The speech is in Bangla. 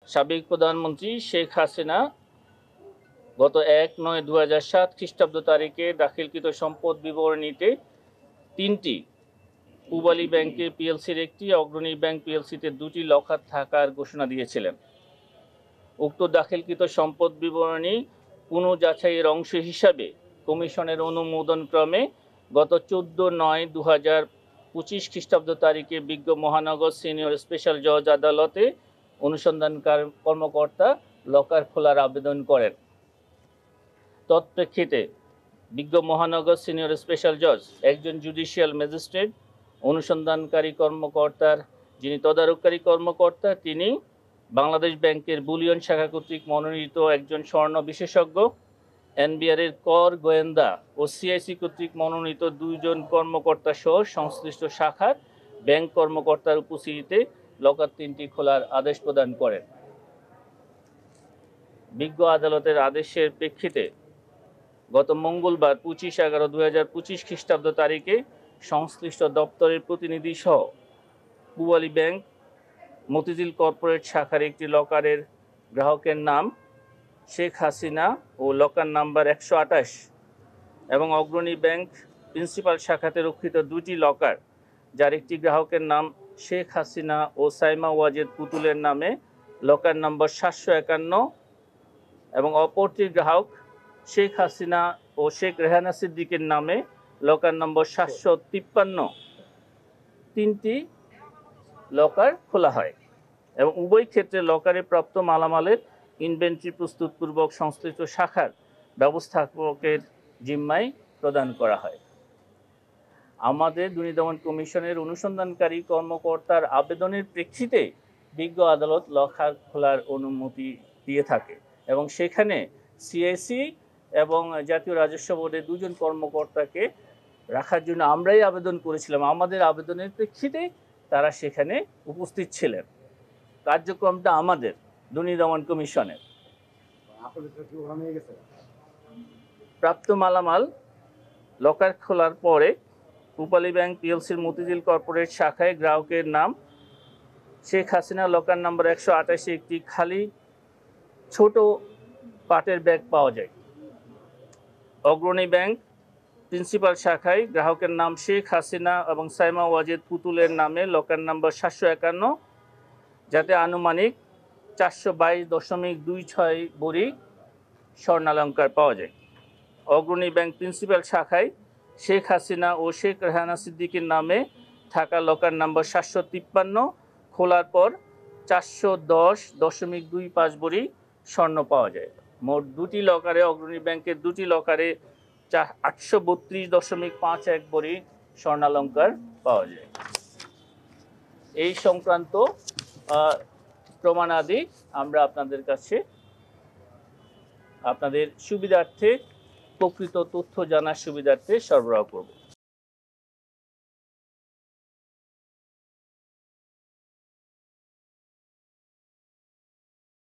সাবেক প্রধানমন্ত্রী শেখ হাসিনা গত ১/৯/২০০৭ খ্রিস্টাব্দ তারিখে দাখিলকৃত সম্পদ বিবরণীতে ৩টি পূবালী ব্যাংকের পিএলসির একটি, অগ্রণী ব্যাংক পিএলসিতে 2টি লকার থাকার ঘোষণা দিয়েছিলেন। উক্ত দাখিলকৃত সম্পদ বিবরণী পুনঃযাচাইয়ের অংশ হিসাবে কমিশনের অনুমোদনক্রমে গত ১৪/৯/২০২৫ খ্রিস্টাব্দ তারিখে বিজ্ঞ মহানগর সিনিয়র স্পেশাল জজ আদালতে অনুসন্ধান কর্মকর্তা লকার খোলার আবেদন করেন। তৎপ্রেক্ষিতে বিজ্ঞ মহানগর সিনিয়র স্পেশাল জজ একজন জুডিশিয়াল ম্যাজিস্ট্রেট, অনুসন্ধানকারী কর্মকর্তার যিনি তদারককারী কর্মকর্তা তিনি বাংলাদেশ ব্যাংকের বুলিয়ন শাখা কর্তৃক মনোনীত একজন স্বর্ণ বিশেষজ্ঞ, এনবিআরের কর গোয়েন্দা ও সিআইসি কর্তৃক মনোনীত 2 জন কর্মকর্তা সহ সংশ্লিষ্ট শাখার ব্যাংক কর্মকর্তার উপস্থিতিতে লকার 3টি খোলার আদেশ প্রদান করেন। বিজ্ঞ আদালতের আদেশের প্রেক্ষিতে গত মঙ্গলবার 25/11/2025 খ্রিস্টাব্দ তারিখে সংশ্লিষ্ট দপ্তরের প্রতিনিধি সহ পূবালী ব্যাংক মতিঝিল কর্পোরেট শাখার একটি লকারের গ্রাহকের নাম শেখ হাসিনা ও লকার নাম্বার 128 এবং অগ্রণী ব্যাংক প্রিন্সিপাল শাখাতে রক্ষিত 2টি লকার যার একটি গ্রাহকের নাম শেখ হাসিনা ও সাইমা ওয়াজেদ পুতুলের নামে লকার নম্বর 751 এবং অপরটি গ্রাহক শেখ হাসিনা ও শেখ রেহানা সিদ্দিকের নামে লকার নম্বর 753 3টি লকার খোলা হয় এবং উভয় ক্ষেত্রে লকারে প্রাপ্ত মালামালের ইনভেন্টরি প্রস্তুতপূর্বক সংশ্লিষ্ট শাখার ব্যবস্থাপকের জিম্মায় প্রদান করা হয়। আমাদের দুর্নীতি দমন কমিশনের অনুসন্ধানকারী কর্মকর্তার আবেদনের প্রেক্ষিতে বিজ্ঞ আদালত লকার খোলার অনুমতি দিয়ে থাকে এবং সেখানে সিআইসি এবং জাতীয় রাজস্ব বোর্ডের 2 জন কর্মকর্তাকে রাখার জন্য আমরাই আবেদন করেছিলাম। আমাদের আবেদনের প্রেক্ষিতে তারা সেখানে উপস্থিত ছিলেন। কার্যক্রমটা আমাদের দুর্নীতি দমন কমিশনের। প্রাপ্ত মালামাল লকার খোলার পরে পূবালী ব্যাংক পিএলসির মতিঝিল কর্পোরেট শাখায় গ্রাহকের নাম শেখ হাসিনা, লকার নম্বর 128 একটি খালি ছোট পাটের ব্যাগ পাওয়া যায়। অগ্রণী ব্যাংক প্রিন্সিপাল শাখায় গ্রাহকের নাম শেখ হাসিনা এবং সাইমা ওয়াজেদ পুতুলের নামে লকার নম্বর 751 যাতে আনুমানিক 422.26 ভরি স্বর্ণালঙ্কার পাওয়া যায়। অগ্রণী ব্যাংক প্রিন্সিপাল শাখায় শেখ হাসিনা ও শেখ রেহানা সিদ্দিকের নামে থাকা লকার নম্বর 753 খোলার পর 410.25 ভরি স্বর্ণ পাওয়া যায়। মোট 2টি লকারে, অগ্রণী ব্যাংকের 2টি লকারে 832.51 ভরি স্বর্ণালঙ্কার পাওয়া যায়। এই সংক্রান্ত প্রমাণাদি আমরা আপনাদের কাছে আপনাদের সুবিধার্থে, প্রকৃত তথ্য জানার সুবিধার্থে সরবরাহ করব।